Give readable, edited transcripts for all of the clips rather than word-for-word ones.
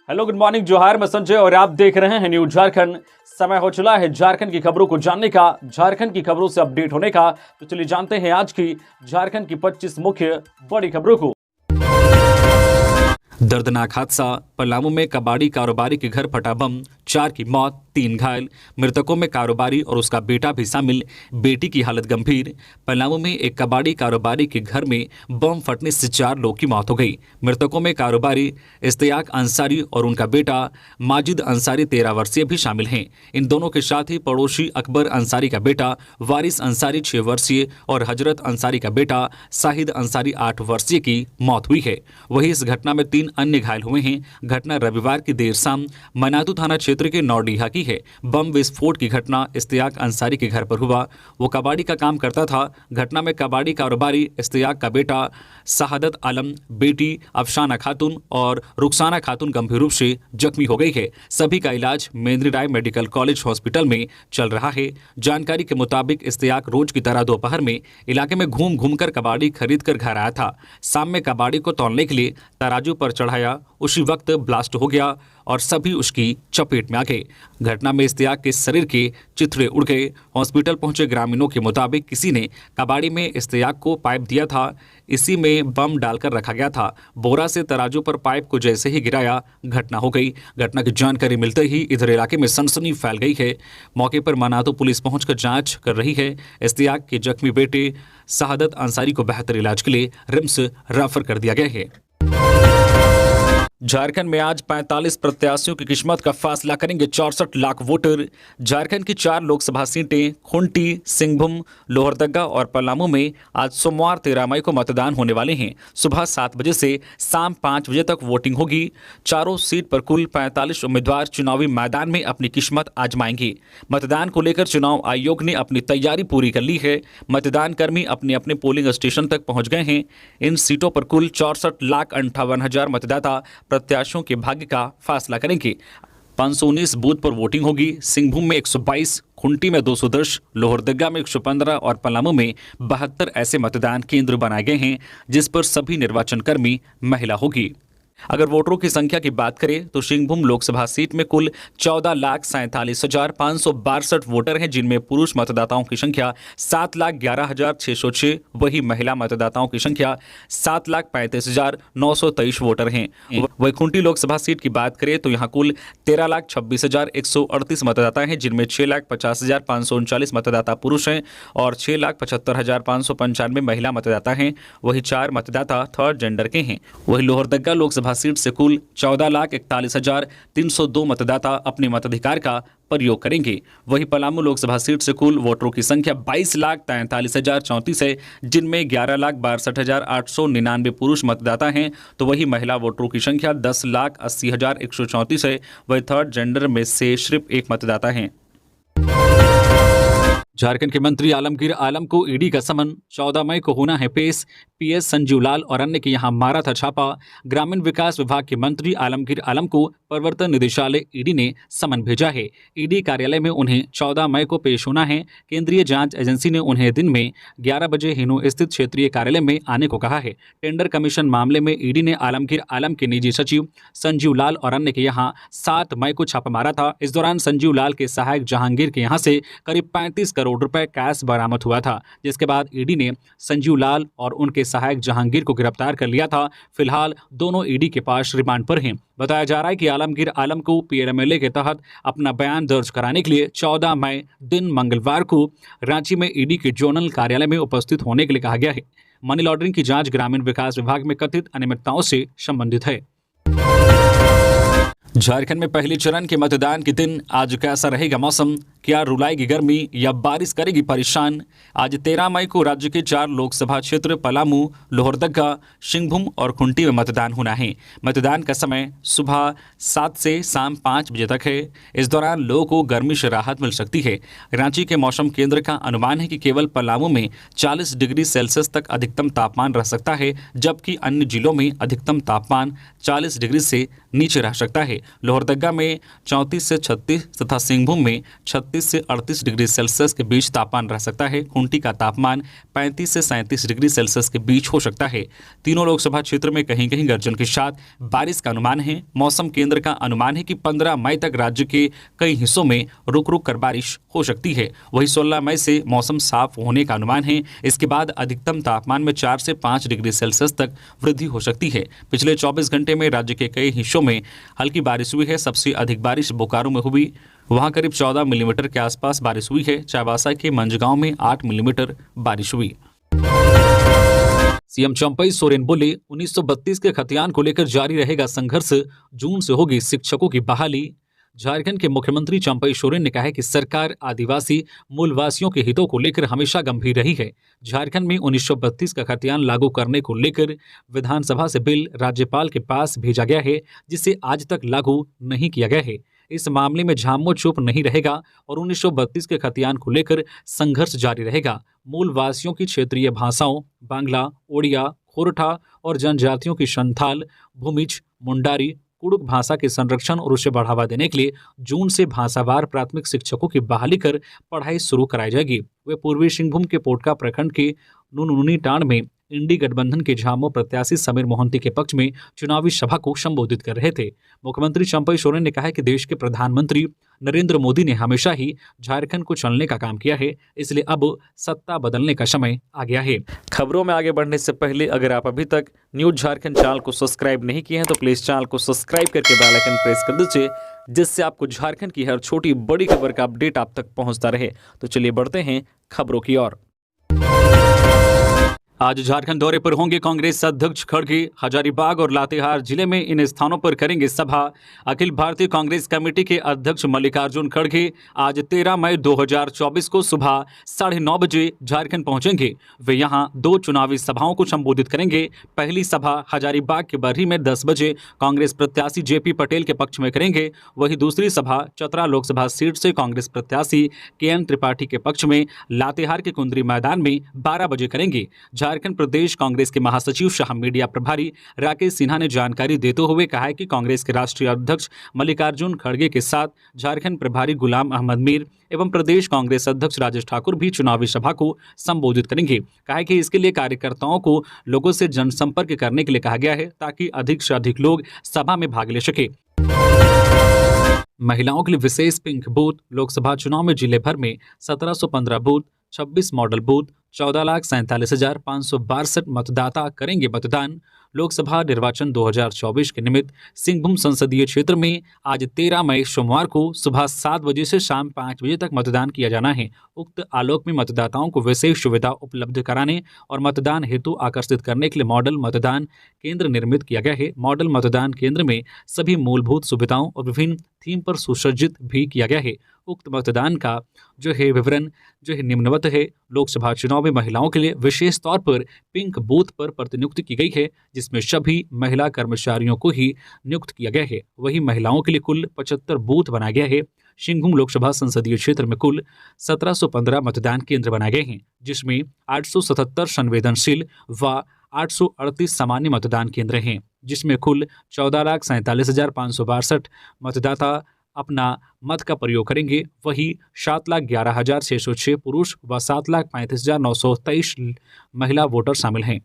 Hello, good morning, जोहार। मैं संजय और आप देख रहे हैं न्यूज झारखंड। समय हो चला है झारखंड की खबरों को जानने का, झारखंड की खबरों से अपडेट होने का। तो चलिए जानते हैं आज की झारखंड की 25 मुख्य बड़ी खबरों को। दर्दनाक हादसा, पलामू में कबाड़ी कारोबारी के घर फटा बम, 4 की मौत, 3 घायल। मृतकों में कारोबारी और उसका बेटा भी शामिल, बेटी की हालत गंभीर। पलामू में एक कबाड़ी कारोबारी के घर में बम फटने से 4 लोग की मौत हो गई। मृतकों में कारोबारी इश्तियाक अंसारी और उनका बेटा माजिद अंसारी 13 वर्षीय भी शामिल हैं। इन दोनों के साथ ही पड़ोसी अकबर अंसारी का बेटा वारिस अंसारी 6 वर्षीय और हजरत अंसारी का बेटा शाहिद अंसारी 8 वर्षीय की मौत हुई है। वहीं इस घटना में 3 अन्य घायल हुए हैं। घटना रविवार की देर शाम मनातू थाना क्षेत्र के नौडीहा की है। बम विस्फोट की घटना इश्तियाक अंसारी के घर पर हुआ। वो कबाड़ी का काम करता था। घटना में कबाड़ी कारोबारी इश्तियाक का बेटा शहादत आलम, बेटी अफसाना खातून और रुखसाना खातून गंभीर रूप से जख्मी हो गई है। सभी का इलाज मेंद्री राय मेडिकल कॉलेज हॉस्पिटल में चल रहा है। जानकारी के मुताबिक इश्तियाक रोज की तरह दोपहर में इलाके में घूम घूमकर कबाड़ी खरीद कर घर आया था। शाम में कबाड़ी को तौलने के लिए तराजू पर चढ़ाया, उसी वक्त ब्लास्ट हो गया और सभी उसकी चपेट में आ गए। घटना में इश्तियाक के शरीर के चिथड़े उड़ गए। हॉस्पिटल पहुंचे ग्रामीणों के मुताबिक किसी ने कबाड़ी में इश्तियाक को पाइप दिया था, इसी में बम डालकर रखा गया था। बोरा से तराजू पर पाइप को जैसे ही गिराया, घटना हो गई। घटना की जानकारी मिलते ही इधर इलाके में सनसनी फैल गई है। मौके पर मनातू पुलिस पहुंचकर जांच कर रही है। इश्तियाक के जख्मी बेटे शहादत अंसारी को बेहतर इलाज के लिए रिम्स रेफर कर दिया गया है। झारखंड में आज 45 प्रत्याशियों की किस्मत का फैसला करेंगे 64 लाख वोटर। झारखंड की 4 लोकसभा सीटें खुंटी, सिंहभूम, लोहरदगा और पलामू में आज सोमवार 13 मई को मतदान होने वाले हैं। सुबह 7 बजे से शाम 5 बजे तक वोटिंग होगी। चारों सीट पर कुल 45 उम्मीदवार चुनावी मैदान में अपनी किस्मत आजमाएंगे। मतदान को लेकर चुनाव आयोग ने अपनी तैयारी पूरी कर ली है। मतदान कर्मी अपने अपने पोलिंग स्टेशन तक पहुंच गए हैं। इन सीटों पर कुल 64,58,000 मतदाता प्रत्याशियों के भाग्य का फैसला करेंगे। 519 बूथ पर वोटिंग होगी। सिंहभूम में 122, खुंटी में 210, लोहरदगा में 115 और पलामू में 72 ऐसे मतदान केंद्र बनाए गए हैं जिस पर सभी निर्वाचन कर्मी महिला होगी। अगर वोटरों की संख्या की बात करें तो सिंहभूम लोकसभा सीट में कुल 14,47,562 वोटर हैं, जिनमें पुरुष मतदाताओं की संख्या 7,11,606, वही महिला मतदाताओं की संख्या 7,35,923 वोटर हैं। वही खुंटी लोकसभा सीट की बात करें तो यहाँ कुल 13,26,138 मतदाता हैं, जिनमें 6,50,539 मतदाता पुरुष हैं और 6,75,595 महिला मतदाता हैं। वही 4 मतदाता थर्ड जेंडर के हैं। वही लोहरदगा लोकसभा सीट से कुल 14,41,302 मतदाता अपने मताधिकार का प्रयोग करेंगे। वहीं पलामू लोकसभा सीट से कुल वोटरों की संख्या 22,43,034 है, जिनमें 11,62,899 पुरुष मतदाता हैं, तो वही महिला वोटरों की संख्या 10,80,134 है। वही थर्ड जेंडर में से सिर्फ 1 मतदाता हैं। झारखंड के मंत्री आलमगीर आलम को ईडी का समन, 14 मई को होना है पेश। पीएस संजीव लाल और अन्य के यहां मारा था छापा। ग्रामीण विकास विभाग के मंत्री आलमगीर आलम को प्रवर्तन निदेशालय ईडी ने समन भेजा है। ईडी कार्यालय में उन्हें 14 मई को पेश होना है। केंद्रीय जांच एजेंसी ने उन्हें दिन में 11 बजे हिनू स्थित क्षेत्रीय कार्यालय में आने को कहा है। टेंडर कमीशन मामले में ईडी ने आलमगीर आलम के निजी सचिव संजीव लाल और अन्य के यहाँ 7 मई को छापा मारा था। इस दौरान संजीव लाल के सहायक जहांगीर के यहाँ से करीब 35 करोड़ रुपए कैश बरामद हुआ था, जिसके बाद ईडी ने संजीव लाल और उनके सहायक जहांगीर को गिरफ्तार कर लिया था। फिलहाल दोनों ईडी के पास रिमांड पर हैं। बताया जा रहा है कि आलमगीर आलम को पीएमएलए के तहत अपना बयान दर्ज कराने के लिए 14 मई दिन मंगलवार को रांची में ईडी के जोनल कार्यालय में उपस्थित होने के लिए कहा गया है। मनी लॉन्ड्रिंग की जांच ग्रामीण विकास विभाग में कथित अनियमितताओं से संबंधित है। झारखंड में पहले चरण के मतदान के दिन आज कैसा रहेगा मौसम? क्या रुलाएगी गर्मी या बारिश करेगी परेशान? आज 13 मई को राज्य के 4 लोकसभा क्षेत्र पलामू, लोहरदगा, सिंहभूम और खुंटी में मतदान होना है। मतदान का समय सुबह 7 से शाम 5 बजे तक है। इस दौरान लोगों को गर्मी से राहत मिल सकती है। रांची के मौसम केंद्र का अनुमान है कि केवल पलामू में 40 डिग्री सेल्सियस तक अधिकतम तापमान रह सकता है, जबकि अन्य जिलों में अधिकतम तापमान 40 डिग्री से नीचे रह सकता है। लोहरदगा में 34 से 36 तथा सिंहभूम में 36 32 से 38 डिग्री सेल्सियस के बीच तापमान रह सकता है। खूंटी का तापमान 35 से 37 डिग्री सेल्सियस के बीच हो सकता है। तीनों लोकसभा क्षेत्र में कहीं कहीं गर्जन के साथ बारिश का अनुमान है। मौसम केंद्र का अनुमान है कि 15 मई तक राज्य के कई हिस्सों में रुक रुक कर बारिश हो सकती है। वहीं 16 मई से मौसम साफ होने का अनुमान है। इसके बाद अधिकतम तापमान में 4 से 5 डिग्री सेल्सियस तक वृद्धि हो सकती है। पिछले 24 घंटे में राज्य के कई हिस्सों में हल्की बारिश हुई है। सबसे अधिक बारिश बोकारो में हुई, वहां करीब 14 मिलीमीटर के आसपास बारिश हुई है। चाईबासा के मंझगांव में 8 मिलीमीटर बारिश हुई। सीएम चंपई सोरेन बोले 1932 के खतियान को लेकर जारी रहेगा संघर्ष, जून से होगी शिक्षकों की बहाली। झारखंड के मुख्यमंत्री चंपई सोरेन ने कहा है कि सरकार आदिवासी मूलवासियों के हितों को लेकर हमेशा गंभीर रही है। झारखंड में 1932 का खतियान लागू करने को लेकर विधानसभा से बिल राज्यपाल के पास भेजा गया है, जिसे आज तक लागू नहीं किया गया है। इस मामले में झामो चुप नहीं रहेगा और 1932 के खतियान को लेकर संघर्ष जारी रहेगा। मूलवासियों की क्षेत्रीय भाषाओं बांग्ला, ओडिया, खोरठा और जनजातियों की संथाल, भूमिज, मुंडारी, कुड़ुक भाषा के संरक्षण और उसे बढ़ावा देने के लिए जून से भाषावार प्राथमिक शिक्षकों की बहाली कर पढ़ाई शुरू कराई जाएगी। वे पूर्वी सिंहभूम के पोटका प्रखंड के नुनमुनी टांड में इंडी गठबंधन के झामो प्रत्याशी समीर मोहंती के पक्ष में चुनावी सभा को संबोधित कर रहे थे। मुख्यमंत्री चंपई सोरेन ने कहा कि देश के प्रधानमंत्री नरेंद्र मोदी ने हमेशा ही झारखंड को चलने का काम किया है, इसलिए अब सत्ता बदलने का समय आ गया है। खबरों में आगे बढ़ने से पहले अगर आप अभी तक न्यूज झारखंड चैनल को सब्सक्राइब नहीं किए हैं तो प्लीज चैनल को सब्सक्राइब करके बेल आइकन प्रेस कर दीजिए, जिससे आपको झारखंड की हर छोटी बड़ी खबर का अपडेट आप तक पहुंचता रहे। तो चलिए बढ़ते हैं खबरों की ओर। आज झारखंड दौरे पर होंगे कांग्रेस अध्यक्ष खड़गे। हजारीबाग और लातेहार जिले में इन स्थानों पर करेंगे सभा। अखिल भारतीय कांग्रेस कमेटी के अध्यक्ष मल्लिकार्जुन खड़गे आज 13 मई 2024 को सुबह 9:30 बजे झारखंड पहुंचेंगे। वे यहां 2 चुनावी सभाओं को संबोधित करेंगे। पहली सभा हजारीबाग के बरही में 10 बजे कांग्रेस प्रत्याशी जेपी पटेल के पक्ष में करेंगे। वहीं दूसरी सभा चतरा लोकसभा सीट से कांग्रेस प्रत्याशी केएन त्रिपाठी के पक्ष में लातेहार के कुंदरी मैदान में 12 बजे करेंगे। झारखंड प्रदेश कांग्रेस के महासचिव शाह मीडिया प्रभारी राकेश सिन्हा ने जानकारी देते हुए कहा है कि कांग्रेस के राष्ट्रीय अध्यक्ष मल्लिकार्जुन खड़गे के साथ झारखंड प्रभारी गुलाम अहमद मीर एवं प्रदेश कांग्रेस अध्यक्ष राजेश ठाकुर भी चुनावी सभा को संबोधित करेंगे। कहा है कि इसके लिए कार्यकर्ताओं को लोगों से जनसंपर्क करने के लिए कहा गया है, ताकि अधिक से अधिक लोग सभा में भाग ले सके। महिलाओं के लिए विशेष पिंक बूथ। लोकसभा चुनाव में जिले भर में 1715 बूथ, 26 मॉडल बूथ, 14,47,562 मतदाता करेंगे मतदान। लोकसभा निर्वाचन 2024 के निमित्त सिंहभूम संसदीय क्षेत्र में आज 13 मई सोमवार को सुबह 7 बजे से शाम 5 बजे तक मतदान किया जाना है। उक्त आलोक में मतदाताओं को विशेष सुविधा उपलब्ध कराने और मतदान हेतु आकर्षित करने के लिए मॉडल मतदान केंद्र निर्मित किया गया है। मॉडल मतदान केंद्र में सभी मूलभूत सुविधाओं और विभिन्न थीम पर सुसज्जित भी किया गया है। उक्त मतदान का विवरण निम्नवत है। लोकसभा चुनाव में महिलाओं के लिए विशेष तौर पर पिंक बूथ पर प्रतिनियुक्ति की गई है, जिसमें सभी महिला कर्मचारियों को ही नियुक्त किया गया है। वहीं महिलाओं के लिए कुल 75 बूथ बनाया गया है। सिंहभूम लोकसभा संसदीय क्षेत्र में कुल 1715 मतदान केंद्र बनाए गए हैं, जिसमें 877 संवेदनशील व 838 सामान्य मतदान केंद्र हैं, जिसमें कुल 14,47,562 मतदाता अपना मत का प्रयोग करेंगे। वही 7,11,606 पुरुष व 7,35,923 महिला वोटर शामिल हैं।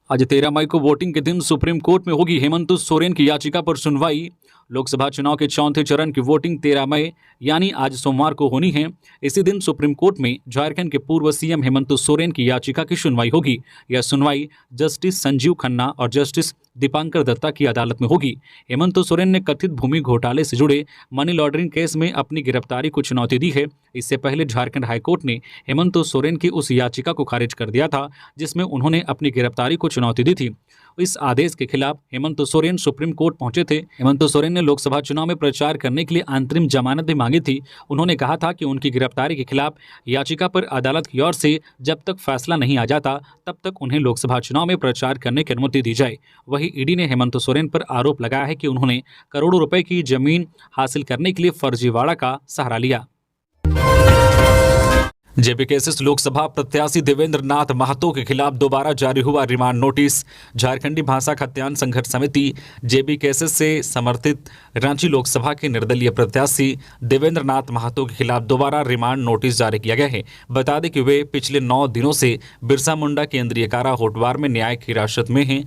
आज 13 मई को वोटिंग के दिन सुप्रीम कोर्ट में होगी हेमंत सोरेन की याचिका पर सुनवाई। लोकसभा चुनाव के चौथे चरण की वोटिंग 13 मई यानी आज सोमवार को होनी है। इसी दिन सुप्रीम कोर्ट में झारखंड के पूर्व सीएम हेमंत सोरेन की याचिका की सुनवाई होगी। यह सुनवाई जस्टिस संजीव खन्ना और जस्टिस दीपांकर दत्ता की अदालत में होगी। हेमंत सोरेन ने कथित भूमि घोटाले से जुड़े मनी लॉन्ड्रिंग केस में अपनी गिरफ्तारी को चुनौती दी है। इससे पहले झारखंड हाईकोर्ट ने हेमंत सोरेन की उस याचिका को खारिज कर दिया था, जिसमें उन्होंने अपनी गिरफ्तारी को चुनौती दी थी। इस आदेश के खिलाफ हेमंत सोरेन सुप्रीम कोर्ट पहुंचे थे। हेमंत सोरेन ने लोकसभा चुनाव में प्रचार करने के लिए अंतरिम जमानत भी मांगी थी। उन्होंने कहा था कि उनकी गिरफ्तारी के खिलाफ याचिका पर अदालत की ओर से जब तक फैसला नहीं आ जाता तब तक उन्हें लोकसभा चुनाव में प्रचार करने की अनुमति दी जाए। वहीं ईडी ने हेमंत सोरेन पर आरोप लगाया है कि उन्होंने करोड़ों रुपए की जमीन हासिल करने के लिए फर्जीवाड़ा का सहारा लिया। जेबीकेएसएस लोकसभा प्रत्याशी देवेंद्र नाथ महतो के खिलाफ दोबारा जारी हुआ रिमांड नोटिस। झारखंडी भाषा खत्यान संघर्ष समिति जेबीकेएसएस से समर्थित रांची लोकसभा के निर्दलीय प्रत्याशी देवेंद्र नाथ महतो के खिलाफ दोबारा रिमांड नोटिस जारी किया गया है। बता दें कि वे पिछले 9 दिनों से बिरसा मुंडा केंद्रीय कारा होटवार में न्यायिक हिरासत में हैं।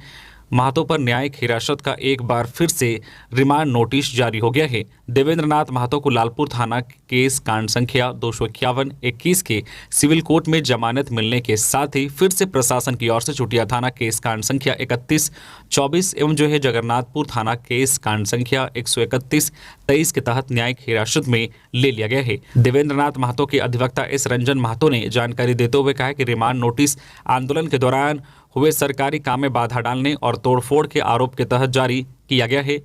महतो पर न्यायिक हिरासत का एक बार फिर से रिमांड नोटिस जारी हो गया है। देवेंद्र नाथ महतो को लालपुर थाना केस कांड संख्या 251-21 के सिविल कोर्ट में जमानत मिलने के साथ ही फिर से प्रशासन की ओर से चुटिया थाना केस कांड संख्या 31-24 एवं जगन्नाथपुर थाना केस कांड संख्या 131-23 के तहत न्यायिक हिरासत में ले लिया गया है। देवेंद्र नाथ महतो के अधिवक्ता एस रंजन महतो ने जानकारी देते हुए कहा कि रिमांड नोटिस आंदोलन के दौरान हुए सरकारी काम में बाधा डालने और तोड़फोड़ के आरोप के तहत जारी किया गया है।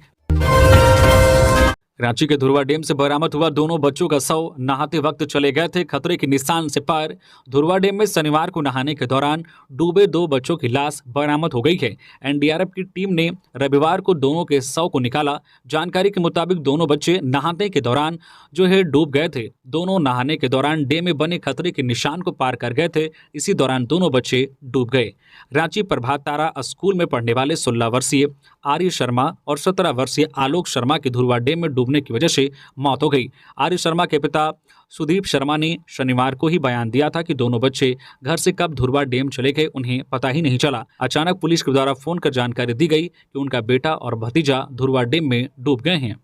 रांची के धुरवा डैम से बरामद हुआ दोनों बच्चों का शव नहाते वक्त चले गए थे खतरे के निशान से पार। धुरवा डैम में शनिवार को नहाने के दौरान डूबे 2 बच्चों की लाश बरामद हो गई है। एनडीआरएफ की टीम ने रविवार को दोनों के शव को निकाला। जानकारी के मुताबिक दोनों बच्चे नहाने के दौरान डूब गए थे। दोनों नहाने के दौरान डैम में बने खतरे के निशान को पार कर गए थे। इसी दौरान दोनों बच्चे डूब गए। रांची प्रभात तारा स्कूल में पढ़ने वाले 16 वर्षीय आर्य शर्मा और 17 वर्षीय आलोक शर्मा की धुरवा डैम में डूबने की वजह से मौत हो गई। आर्य शर्मा के पिता सुदीप शर्मा ने शनिवार को ही बयान दिया था कि दोनों बच्चे घर से कब धुरवा डैम चले गए उन्हें पता ही नहीं चला। अचानक पुलिस के द्वारा फोन कर जानकारी दी गई कि उनका बेटा और भतीजा धुरवा डैम में डूब गए हैं।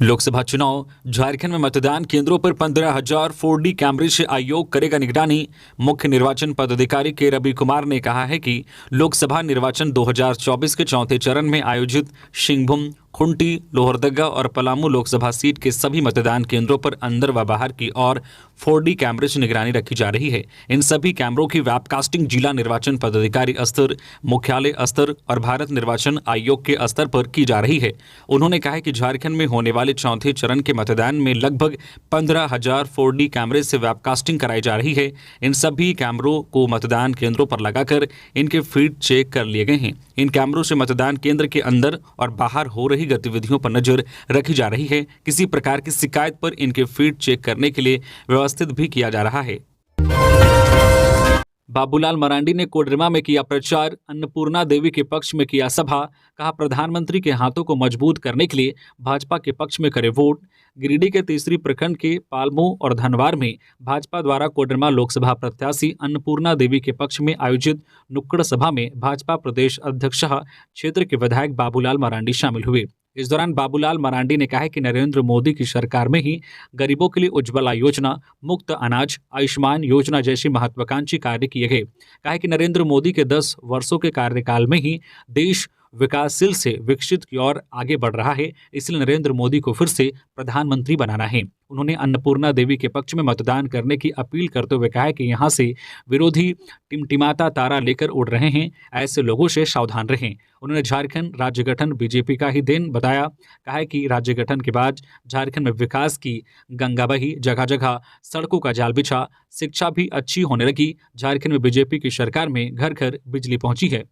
लोकसभा चुनाव झारखंड में मतदान केंद्रों पर 15,000 4D कैमरे से आयोग करेगा निगरानी। मुख्य निर्वाचन पदाधिकारी के रवि कुमार ने कहा है कि लोकसभा निर्वाचन 2024 के चौथे चरण में आयोजित सिंहभूम, खुंटी, लोहरदगा और पलामू लोकसभा सीट के सभी मतदान केंद्रों पर अंदर व बाहर की ओर 4D कैमरे से निगरानी रखी जा रही है। इन सभी कैमरों की वेबकास्टिंग जिला निर्वाचन पदाधिकारी स्तर, मुख्यालय स्तर और भारत निर्वाचन आयोग के स्तर पर की जा रही है। उन्होंने कहा कि झारखंड में होने वाले चौथे चरण के मतदान में लगभग 15,000 4D कैमरे से वेबकास्टिंग कराई जा रही है। इन सभी कैमरों को मतदान केंद्रों पर लगाकर इनके फीड चेक कर लिए गए हैं। इन कैमरों से मतदान केंद्र के अंदर और बाहर हो रही गतिविधियों पर नजर रखी जा रही है। किसी प्रकार की शिकायत पर इनके फीड चेक करने के लिए व्यवस्थित भी किया जा रहा है। बाबूलाल मरांडी ने कोडरमा में किया प्रचार, अन्नपूर्णा देवी के पक्ष में किया सभा। कहा प्रधानमंत्री के हाथों को मजबूत करने के लिए भाजपा के पक्ष में करे वोट। गिरिडीह के तीसरी प्रखंड के पालमू और धनवार में भाजपा द्वारा कोडरमा लोकसभा प्रत्याशी अन्नपूर्णा देवी के पक्ष में आयोजित नुक्कड़ सभा में भाजपा प्रदेश अध्यक्ष क्षेत्र के विधायक बाबूलाल मरांडी शामिल हुए। इस दौरान बाबूलाल मरांडी ने कहा कि नरेंद्र मोदी की सरकार में ही गरीबों के लिए उज्ज्वला योजना, मुफ्त अनाज, आयुष्मान योजना जैसी महत्वाकांक्षी कार्य किए गए। कहा कि नरेंद्र मोदी के 10 वर्षों के कार्यकाल में ही देश विकासशील से विकसित की ओर आगे बढ़ रहा है, इसलिए नरेंद्र मोदी को फिर से प्रधानमंत्री बनाना है। उन्होंने अन्नपूर्णा देवी के पक्ष में मतदान करने की अपील करते हुए कहा कि यहां से विरोधी टिमटिमाता तारा लेकर उड़ रहे हैं, ऐसे लोगों से सावधान रहें। उन्होंने झारखंड राज्य गठन बीजेपी का ही देन बताया। कहा कि राज्य गठन के बाद झारखंड में विकास की गंगा बही, जगह जगह सड़कों का जाल बिछा, शिक्षा भी अच्छी होने लगी। झारखंड में बीजेपी की सरकार में घर घर बिजली पहुंची है।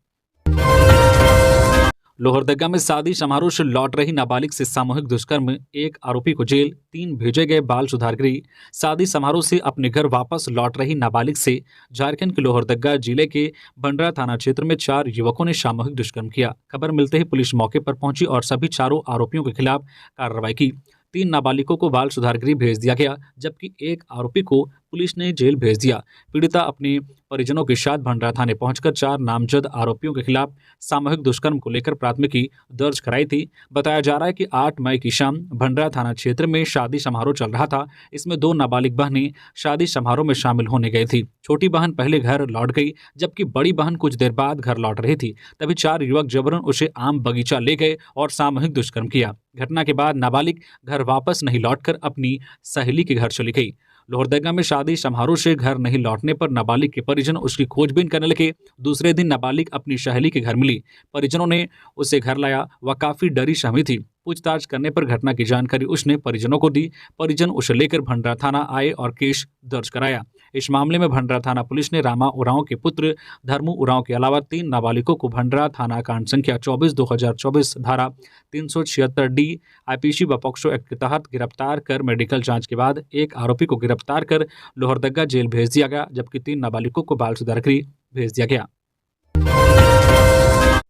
लोहरदगा में शादी समारोह से लौट रही नाबालिग से सामूहिक दुष्कर्म, 1 आरोपी को जेल, 3 भेजे गए बाल सुधार गृह। शादी समारोह से अपने घर वापस लौट रही नाबालिग से झारखंड के लोहरदगा जिले के बंडरा थाना क्षेत्र में 4 युवकों ने सामूहिक दुष्कर्म किया। खबर मिलते ही पुलिस मौके पर पहुंची और सभी चारों आरोपियों के खिलाफ कार्रवाई की। 3 नाबालिगों को बाल सुधार गृह भेज दिया गया, जबकि 1 आरोपी को पुलिस ने जेल भेज दिया। पीड़िता अपने परिजनों के साथ भंडारा थाने पहुंचकर 4 नामजद आरोपियों के खिलाफ सामूहिक दुष्कर्म को लेकर प्राथमिकी दर्ज कराई थी। बताया जा रहा है कि 8 मई की शाम भंडारा थाना क्षेत्र में शादी समारोह चल रहा था। इसमें 2 नाबालिग बहनें शादी समारोह में शामिल होने गई थी। छोटी बहन पहले घर लौट गई, जबकि बड़ी बहन कुछ देर बाद घर लौट रही थी। तभी 4 युवक जबरन उसे आम बगीचा ले गए और सामूहिक दुष्कर्म किया। घटना के बाद नाबालिग घर वापस नहीं लौटकर अपनी सहेली के घर चली गई। लोहरदगा में शादी समारोह से घर नहीं लौटने पर नाबालिग के परिजन उसकी खोजबीन करने लगे। दूसरे दिन नाबालिग अपनी सहेली के घर मिली। परिजनों ने उसे घर लाया। वह काफी डरी सहमी थी। पूछताछ करने पर घटना की जानकारी उसने परिजनों को दी। परिजन उसे लेकर भंडारा थाना आए और केस दर्ज कराया। इस मामले में भंडारा थाना पुलिस ने रामा उरांव के पुत्र धर्मू उरांव के अलावा 3 नाबालिगों को भंडारा थाना कांड संख्या 24/2024 धारा 376D आईपीसी व पॉक्सो एक्ट के तहत गिरफ्तार कर मेडिकल जांच के बाद एक आरोपी को गिरफ्तार कर लोहरदगा जेल भेज दिया गया, जबकि 3 नाबालिगों को बाल सुधार गृह भेज दिया गया।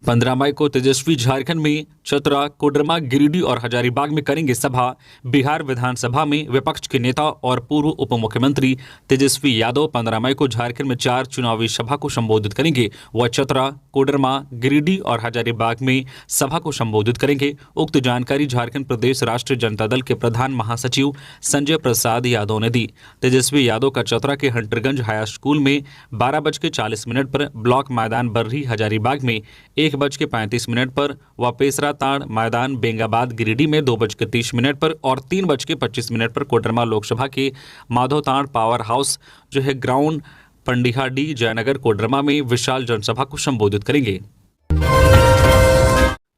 15 मई को तेजस्वी झारखंड में चतरा, कोडरमा, गिरिडीह और हजारीबाग में करेंगे सभा। बिहार विधानसभा में विपक्ष के नेता और पूर्व उप मुख्यमंत्री तेजस्वी यादव 15 मई को झारखंड में 4 चुनावी सभा को संबोधित करेंगे। वह चतरा, कोडरमा, गिरिडीह और हजारीबाग में सभा को संबोधित करेंगे। उक्त जानकारी झारखंड प्रदेश राष्ट्रीय जनता दल के प्रधान महासचिव संजय प्रसाद यादव ने दी। तेजस्वी यादव का चतरा के हंटरगंज हाई स्कूल में 12:40 पर, ब्लॉक मैदान बर्री हजारीबाग में 1:35 पर व पेसरा ताड़ मैदान बेंगाबाद गिरिडीह में 2:30 पर और 3:25 पर कोडरमा लोकसभा के माधोताड़ पावर हाउस जो है ग्राउंड पंडिहाडी जयनगर कोडरमा में विशाल जनसभा को संबोधित करेंगे।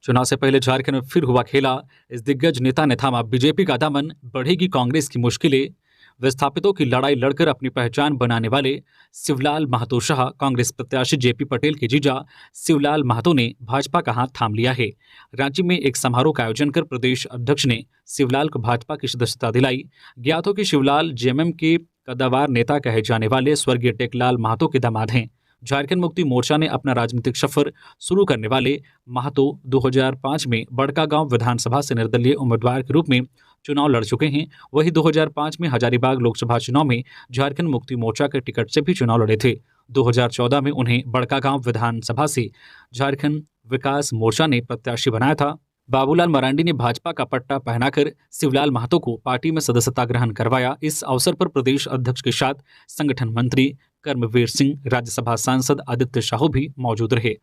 चुनाव से पहले झारखंड में फिर हुआ खेला। इस दिग्गज नेता ने थामा बीजेपी का दामन, बढ़ेगी कांग्रेस की मुश्किलें। विस्थापितों की लड़ाई लड़कर अपनी पहचान बनाने वाले शिवलाल महतो शाह कांग्रेस प्रत्याशी जेपी पटेल के जीजा शिवलाल महतो ने भाजपा का हाथ थाम लिया है। रांची में एक समारोह का आयोजन कर प्रदेश अध्यक्ष ने शिवलाल को भाजपा की सदस्यता दिलाई। ज्ञात हो कि शिवलाल जेएमएम के कद्दावर नेता कहे जाने वाले स्वर्गीय टेकलाल महतो के दामाद हैं। झारखंड मुक्ति मोर्चा ने अपना राजनीतिक सफर शुरू करने वाले महतो 2005 में बड़कागांव विधानसभा से निर्दलीय उम्मीदवार के रूप में चुनाव लड़ चुके हैं। वही 2005 में हजारीबाग लोकसभा चुनाव में झारखंड मुक्ति मोर्चा के टिकट से भी चुनाव लड़े थे। 2014 में उन्हें बड़कागांव विधानसभा से झारखंड विकास मोर्चा ने प्रत्याशी बनाया था। बाबूलाल मरांडी ने भाजपा का पट्टा पहनाकर शिवलाल महतो को पार्टी में सदस्यता ग्रहण करवाया। इस अवसर पर प्रदेश अध्यक्ष के साथ संगठन मंत्री कर्मवीर सिंह, राज्यसभा सांसद आदित्य साहू भी मौजूद रहे।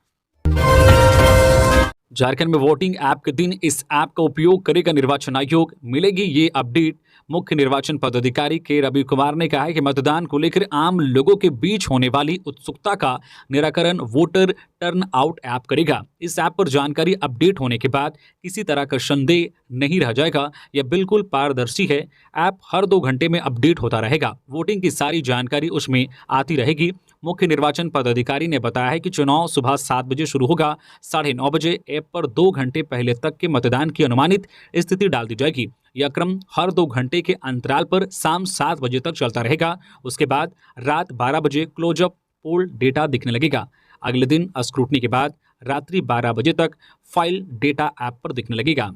झारखंड में वोटिंग ऐप के दिन इस ऐप का उपयोग करेगा निर्वाचन आयोग, मिलेगी ये अपडेट। मुख्य निर्वाचन पदाधिकारी के रवि कुमार ने कहा है कि मतदान को लेकर आम लोगों के बीच होने वाली उत्सुकता का निराकरण वोटर टर्न आउट ऐप करेगा। इस ऐप पर जानकारी अपडेट होने के बाद किसी तरह का संदेह नहीं रह जाएगा। यह बिल्कुल पारदर्शी है। ऐप हर 2 घंटे में अपडेट होता रहेगा। वोटिंग की सारी जानकारी उसमें आती रहेगी। मुख्य निर्वाचन पदाधिकारी ने बताया है कि चुनाव सुबह 7 बजे शुरू होगा। 9:30 बजे ऐप पर 2 घंटे पहले तक के मतदान की अनुमानित स्थिति डाल दी जाएगी। यह क्रम हर 2 घंटे के अंतराल पर शाम 7 बजे तक चलता रहेगा। उसके बाद रात 12 बजे क्लोजअप पोल डेटा दिखने लगेगा। अगले दिन स्क्रूटनी के बाद रात्रि 12 बजे तक फाइल डेटा ऐप पर दिखने लगेगा।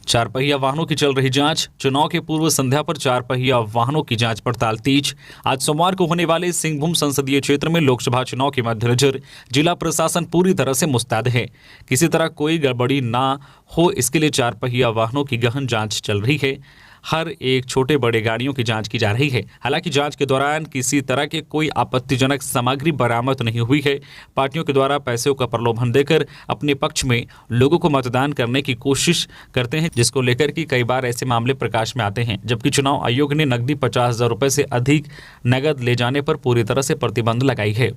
4 पहिया वाहनों की चल रही जांच। चुनाव के पूर्व संध्या पर 4 पहिया वाहनों की जांच पड़ताल तेज। आज सोमवार को होने वाले सिंहभूम संसदीय क्षेत्र में लोकसभा चुनाव के मद्देनजर जिला प्रशासन पूरी तरह से मुस्तैद है। किसी तरह कोई गड़बड़ी ना हो, इसके लिए 4 पहिया वाहनों की गहन जांच चल रही है। हर एक छोटे बड़े गाड़ियों की जांच की जा रही है। हालांकि जांच के दौरान किसी तरह के कोई आपत्तिजनक सामग्री बरामद नहीं हुई है। पार्टियों के द्वारा पैसों का प्रलोभन देकर अपने पक्ष में लोगों को मतदान करने की कोशिश करते हैं, जिसको लेकर कि कई बार ऐसे मामले प्रकाश में आते हैं। जबकि चुनाव आयोग ने नकदी 50,000 रुपए से अधिक नगद ले जाने पर पूरी तरह से प्रतिबंध लगाई है।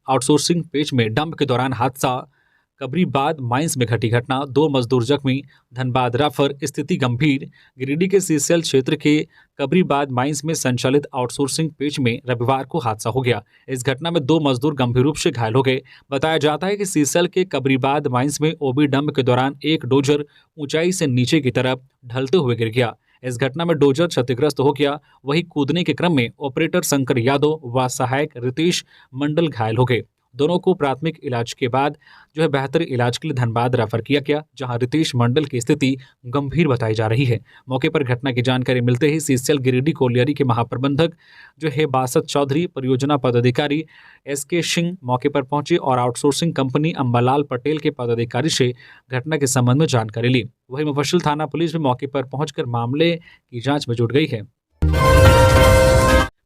आउटसोर्सिंग पेज में डंप के दौरान हादसा। कबरीबाद माइंस में घटी घटना, 2 मजदूर जख्मी, धनबाद रेफर, स्थिति गंभीर। गिरिडीह के सीसीएल क्षेत्र के कबरीबाद माइंस में संचालित आउटसोर्सिंग पेज में रविवार को हादसा हो गया। इस घटना में 2 मजदूर गंभीर रूप से घायल हो गए। बताया जाता है कि सीसीएल के कबरीबाद माइंस में ओबी डंप के दौरान एक डोजर ऊंचाई से नीचे की तरफ ढलते हुए गिर गया। इस घटना में डोजर क्षतिग्रस्त हो गया। वहीं कूदने के क्रम में ऑपरेटर शंकर यादव व सहायक रितेश मंडल घायल हो गए। दोनों को प्राथमिक इलाज के बाद बेहतर इलाज के लिए धनबाद रेफर किया गया, जहां रितेश मंडल की स्थिति गंभीर बताई जा रही है। मौके पर घटना की जानकारी मिलते ही सीसीएल गिरिडीह कोलियरी के महाप्रबंधक बासत चौधरी, परियोजना पदाधिकारी SK सिंह मौके पर पहुंचे और आउटसोर्सिंग कंपनी अंबालाल पटेल के पदाधिकारी से घटना के संबंध में जानकारी ली। वहीं मुफस्सिल थाना पुलिस भी मौके पर पहुंचकर मामले की जांच में जुट गई है।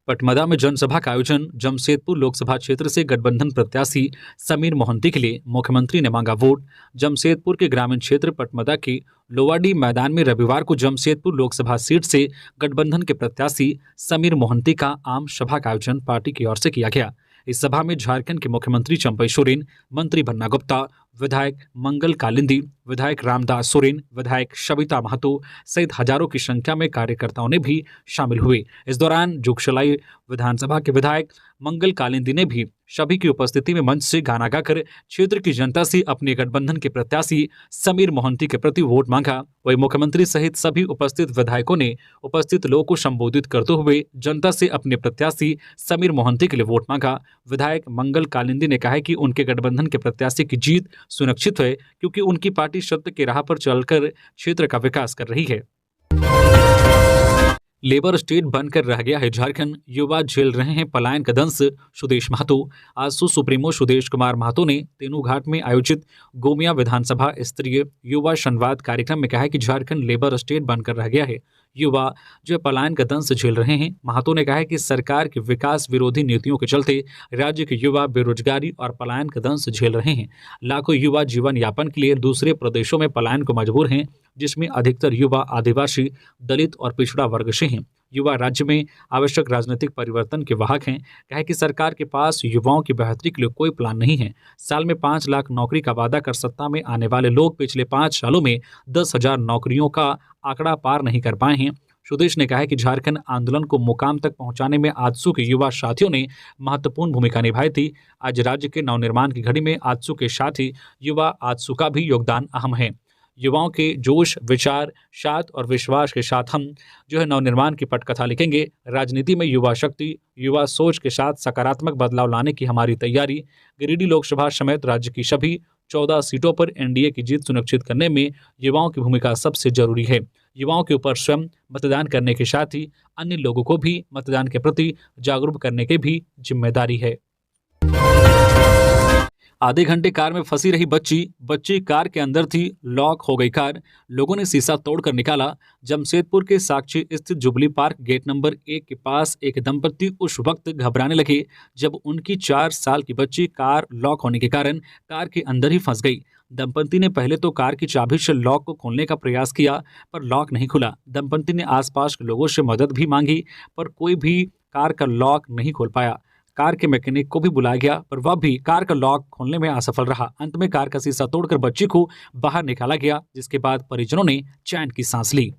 पटमदा में जनसभा का आयोजन। जमशेदपुर लोकसभा क्षेत्र से गठबंधन प्रत्याशी समीर मोहंती के लिए मुख्यमंत्री ने मांगा वोट। जमशेदपुर के ग्रामीण क्षेत्र पटमदा के लोवाडी मैदान में रविवार को जमशेदपुर लोकसभा सीट से गठबंधन के प्रत्याशी समीर मोहंती का आम सभा का आयोजन पार्टी की ओर से किया गया। इस सभा में झारखंड के मुख्यमंत्री चंपई सोरेन, मंत्री बन्ना गुप्ता, विधायक मंगल कालिंदी, विधायक रामदास सोरेन, विधायक शबिता महतो सहित हजारों की संख्या में कार्यकर्ताओं ने भी शामिल हुए। इस दौरान जोगशलाई विधानसभा के विधायक मंगल कालिंदी ने भी सभी की उपस्थिति में मंच से गाना गाकर क्षेत्र की जनता से अपने गठबंधन के प्रत्याशी समीर मोहंती के प्रति वोट मांगा। वही मुख्यमंत्री सहित सभी उपस्थित विधायकों ने उपस्थित लोगों को संबोधित करते हुए जनता से अपने प्रत्याशी समीर मोहंती के लिए वोट मांगा। विधायक मंगल कालिंदी ने कहा कि उनके गठबंधन के प्रत्याशी की जीत सुनिश्चित है, क्योंकि उनकी पार्टी सत्य के राह पर चलकर क्षेत्र का विकास कर रही है। लेबर स्टेट बनकर रह गया है झारखंड, युवा झेल रहे हैं पलायन का दंश। सुदेश महतो। आजसू सुप्रीमो सुदेश कुमार महतो ने तेनूघाट में आयोजित गोमिया विधानसभा स्तरीय युवा संवाद कार्यक्रम में कहा है कि झारखंड लेबर स्टेट बनकर रह गया है, युवा जो पलायन का दंश झेल रहे हैं। महतो ने कहा है कि सरकार की विकास विरोधी नीतियों के चलते राज्य के युवा बेरोजगारी और पलायन का दंश झेल रहे हैं। लाखों युवा जीवन यापन के लिए दूसरे प्रदेशों में पलायन को मजबूर हैं, जिसमें अधिकतर युवा आदिवासी, दलित और पिछड़ा वर्ग से हैं। युवा राज्य में आवश्यक राजनीतिक परिवर्तन के वाहक हैं। कहा कि सरकार के पास युवाओं की बेहतरी के लिए कोई प्लान नहीं है। साल में 5 लाख नौकरी का वादा कर सत्ता में आने वाले लोग पिछले 5 सालों में 10,000 नौकरियों का आंकड़ा पार नहीं कर पाए हैं। सुदेश ने कहा है कि झारखंड आंदोलन को मुकाम तक पहुंचाने में आजसू के युवा साथियों ने महत्वपूर्ण भूमिका निभाई थी। आज राज्य के नवनिर्माण की घड़ी में आजसू के साथ ही युवा आजसू का भी योगदान अहम है। युवाओं के जोश, विचार, साथ और विश्वास के साथ हम नवनिर्माण की पटकथा लिखेंगे। राजनीति में युवा शक्ति, युवा सोच के साथ सकारात्मक बदलाव लाने की हमारी तैयारी। गिरिडीह लोकसभा समेत राज्य की सभी 14 सीटों पर एनडीए की जीत सुनिश्चित करने में युवाओं की भूमिका सबसे जरूरी है। युवाओं के ऊपर स्वयं मतदान करने के साथ ही अन्य लोगों को भी मतदान के प्रति जागरूक करने की भी जिम्मेदारी है। आधे घंटे कार में फंसी रही बच्ची कार के अंदर थी, लॉक हो गई कार। लोगों ने शीशा तोड़कर निकाला। जमशेदपुर के साक्षी स्थित जुबली पार्क गेट नंबर 1 के पास एक दंपत्ति उस वक्त घबराने लगे जब उनकी 4 साल की बच्ची कार लॉक होने के कारण कार के अंदर ही फंस गई। दंपत्ति ने पहले तो कार की चाबी से लॉक को खोलने का प्रयास किया, पर लॉक नहीं खुला। दंपत्ति ने आसपास के लोगों से मदद भी मांगी, पर कोई भी कार का लॉक नहीं खोल पाया। कार के मैकेनिक को भी बुलाया गया, पर वह भी कार का लॉक खोलने में असफल रहा। अंत में कार का शीशा तोड़कर बच्ची को बाहर निकाला गया, जिसके बाद परिजनों ने चैन की सांस ली।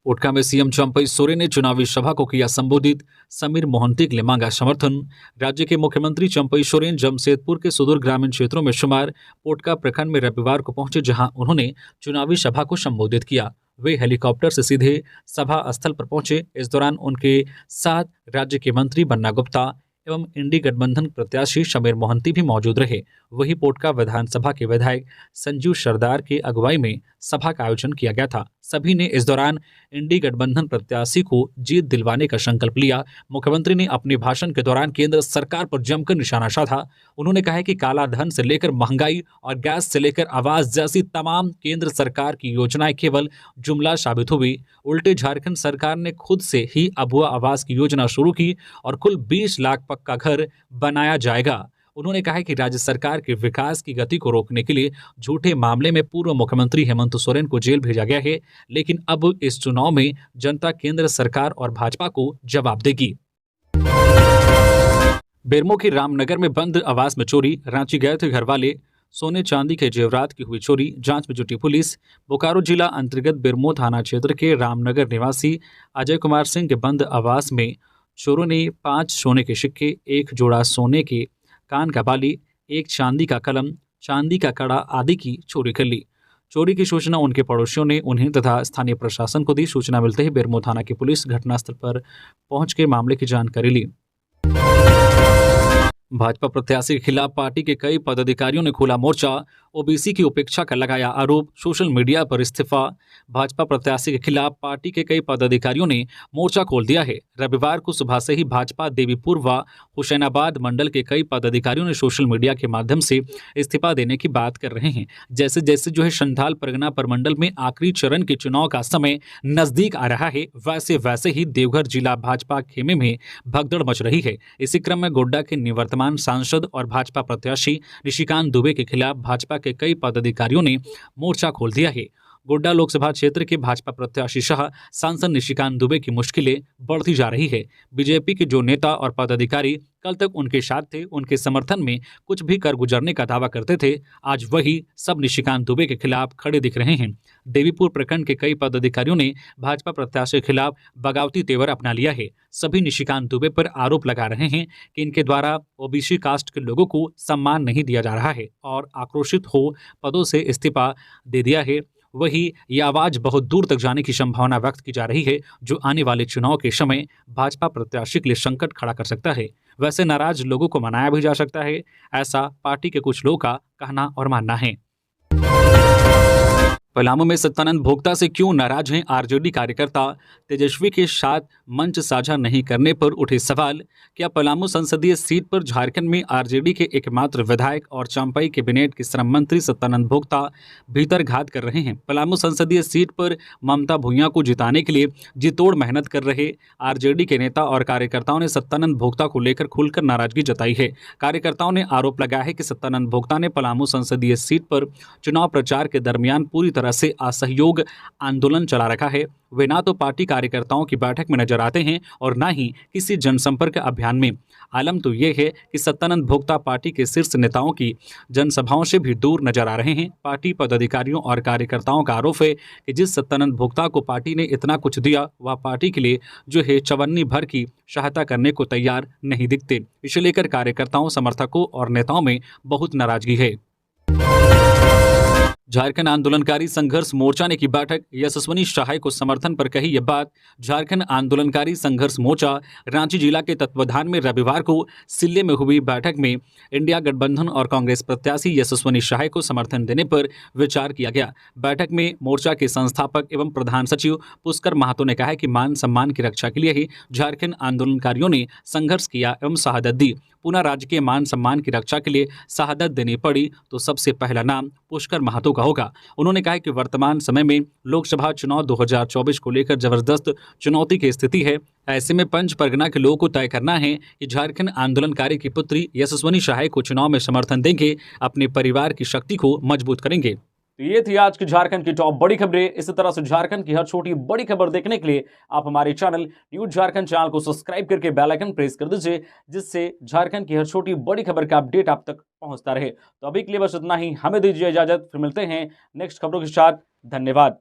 ओटका में सीएम चंपई सोरेन ने चुनावी सभा को किया संबोधित। समीर मोहंती के लिए मांगा समर्थन। राज्य के मुख्यमंत्री चंपई सोरेन जमशेदपुर के सुदूर ग्रामीण क्षेत्रों में शुमार ओटका प्रखंड में रविवार को पहुंचे, जहां उन्होंने चुनावी सभा को संबोधित किया। वे हेलीकॉप्टर से सीधे सभा स्थल पर पहुंचे। इस दौरान उनके साथ राज्य के मंत्री बन्ना गुप्ता एवं इंडी गठबंधन प्रत्याशी समीर मोहंती भी मौजूद रहे। वही पोटका विधानसभा के विधायक संजीव सरदार की अगुवाई में सभा का आयोजन किया गया था। सभी ने इस दौरान इंडी गठबंधन प्रत्याशी को जीत दिलवाने का संकल्प लिया। मुख्यमंत्री ने अपने भाषण के दौरान केंद्र सरकार पर जमकर निशाना साधा। उन्होंने कहा कि काला धन से लेकर महंगाई और गैस से लेकर आवास जैसी तमाम केंद्र सरकार की योजनाएं केवल जुमला साबित हुई। उल्टे झारखंड सरकार ने खुद से ही अबुआ आवास की योजना शुरू की और कुल 20 लाख पक्का घर बनाया जाएगा। उन्होंने कहा कि राज्य सरकार के विकास की गति को रोकने के लिए झूठे मामले में पूर्व मुख्यमंत्री हेमंत सोरेन को जेल भेजा गया है, लेकिन अब इस चुनाव में जनता केंद्र सरकार और भाजपा को जवाब देगी। बेरमो के रामनगर में बंद आवास में चोरी। रांची गए थे घरवाले, सोने चांदी के जेवरात की हुई चोरी। जांच में जुटी पुलिस। बोकारो जिला अंतर्गत बेरमो थाना क्षेत्र के रामनगर निवासी अजय कुमार सिंह के बंद आवास में चोरों ने 5 सोने के सिक्के, 1 जोड़ा सोने के कान का बाली, 1 चांदी का कलम, चांदी का कड़ा आदि की चोरी कर ली। चोरी की सूचना उनके पड़ोसियों ने उन्हें तथा स्थानीय प्रशासन को दी। सूचना मिलते ही बेरमो थाना की पुलिस घटनास्थल पर पहुंच के मामले की जानकारी ली। भाजपा प्रत्याशी के खिलाफ पार्टी के कई पदाधिकारियों ने खोला मोर्चा। ओबीसी की उपेक्षा का लगाया आरोप। सोशल मीडिया पर इस्तीफा। भाजपा प्रत्याशी के खिलाफ पार्टी के कई पदाधिकारियों ने मोर्चा खोल दिया है। रविवार को सुबह से ही भाजपा देवीपुर व हुसैनाबाद मंडल के कई पदाधिकारियों ने सोशल मीडिया के माध्यम से इस्तीफा देने की बात कर रहे हैं। जैसे जैसे संथाल परगना परमंडल में आखिरी चरण के चुनाव का समय नजदीक आ रहा है, वैसे वैसे ही देवघर जिला भाजपा खेमे में भगदड़ मच रही है। इसी क्रम में गोड्डा के निवर्तमान सांसद और भाजपा प्रत्याशी निशिकांत दुबे के खिलाफ भाजपा के कई पदाधिकारियों ने मोर्चा खोल दिया है। गोड्डा लोकसभा क्षेत्र के भाजपा प्रत्याशी शाह सांसद निशिकांत दुबे की मुश्किलें बढ़ती जा रही है। बीजेपी के जो नेता और पदाधिकारी कल तक उनके साथ थे, उनके समर्थन में कुछ भी कर गुजरने का दावा करते थे, आज वही सब निशिकांत दुबे के खिलाफ खड़े दिख रहे हैं। देवीपुर प्रखंड के कई पदाधिकारियों ने भाजपा प्रत्याशी के खिलाफ बगावती तेवर अपना लिया है। सभी निशिकांत दुबे पर आरोप लगा रहे हैं कि इनके द्वारा ओबीसी कास्ट के लोगों को सम्मान नहीं दिया जा रहा है और आक्रोशित हो पदों से इस्तीफा दे दिया है। वही ये आवाज बहुत दूर तक जाने की संभावना व्यक्त की जा रही है, जो आने वाले चुनाव के समय भाजपा प्रत्याशी के लिए संकट खड़ा कर सकता है। वैसे नाराज लोगों को मनाया भी जा सकता है, ऐसा पार्टी के कुछ लोगों का कहना और मानना है। पलामू में सत्तानंद भोक्ता से क्यों नाराज हैं आरजेडी कार्यकर्ता? तेजस्वी के साथ मंच साझा नहीं करने पर उठे सवाल। क्या पलामू संसदीय सीट पर झारखंड में आरजेडी के एकमात्र विधायक और चंपाई कैबिनेट के श्रम मंत्री सत्तानंद भोक्ता भीतर घात कर रहे हैं? पलामू संसदीय सीट पर ममता भूंया को जिताने के लिए जी तोड़ मेहनत कर रहे आरजेडी के नेता और कार्यकर्ताओं ने सत्तानंद भोक्ता को लेकर खुलकर नाराजगी जताई है। कार्यकर्ताओं ने आरोप लगाया है कि सत्तानंद भोक्ता ने पलामू संसदीय सीट पर चुनाव प्रचार के दरमियान पूरी तरह से असहयोग आंदोलन चला रखा है। वे ना तो पार्टी कार्यकर्ताओं की बैठक में नजर आते हैं और ना ही किसी जनसंपर्क अभियान में। आलम तो ये है कि सत्तानंद भोक्ता पार्टी के शीर्ष नेताओं की जनसभाओं से भी दूर नजर आ रहे हैं। पार्टी पदाधिकारियों और कार्यकर्ताओं का आरोप है कि जिस सत्तानंद भोक्ता को पार्टी ने इतना कुछ दिया, वह पार्टी के लिए जो है चवन्नी भर की सहायता करने को तैयार नहीं दिखते। इसे लेकर कार्यकर्ताओं, समर्थकों और नेताओं में बहुत नाराजगी है। झारखंड आंदोलनकारी संघर्ष मोर्चा ने की बैठक, यशस्विनी सहाय को समर्थन पर कही यह बात। झारखंड आंदोलनकारी संघर्ष मोर्चा रांची जिला के तत्वाधान में रविवार को सिल्ले में हुई बैठक में इंडिया गठबंधन और कांग्रेस प्रत्याशी यशस्विनी सहाय को समर्थन देने पर विचार किया गया। बैठक में मोर्चा के संस्थापक एवं प्रधान सचिव पुष्कर महतो ने कहा कि मान सम्मान की रक्षा के लिए ही झारखंड आंदोलनकारियों ने संघर्ष किया एवं शहादत दी। पुनः राज्य के मान सम्मान की रक्षा के लिए शहादत देनी पड़ी तो सबसे पहला नाम पुष्कर महतो का होगा। उन्होंने कहा कि वर्तमान समय में लोकसभा चुनाव 2024 को लेकर जबरदस्त चुनौती की स्थिति है। ऐसे में पंच परगना के लोगों को तय करना है कि झारखंड आंदोलनकारी की पुत्री यशस्विनी सहाय को चुनाव में समर्थन देंगे, अपने परिवार की शक्ति को मजबूत करेंगे। तो ये थी आज की झारखंड की टॉप बड़ी खबरें। इसी तरह से झारखंड की हर छोटी बड़ी खबर देखने के लिए आप हमारे चैनल न्यूज झारखंड चैनल को सब्सक्राइब करके बेल आइकन प्रेस कर दीजिए, जिससे झारखंड की हर छोटी बड़ी खबर का अपडेट आप तक पहुंचता रहे। तो अभी के लिए बस इतना ही, हमें दीजिए इजाजत, फिर मिलते हैं नेक्स्ट खबरों के साथ। धन्यवाद।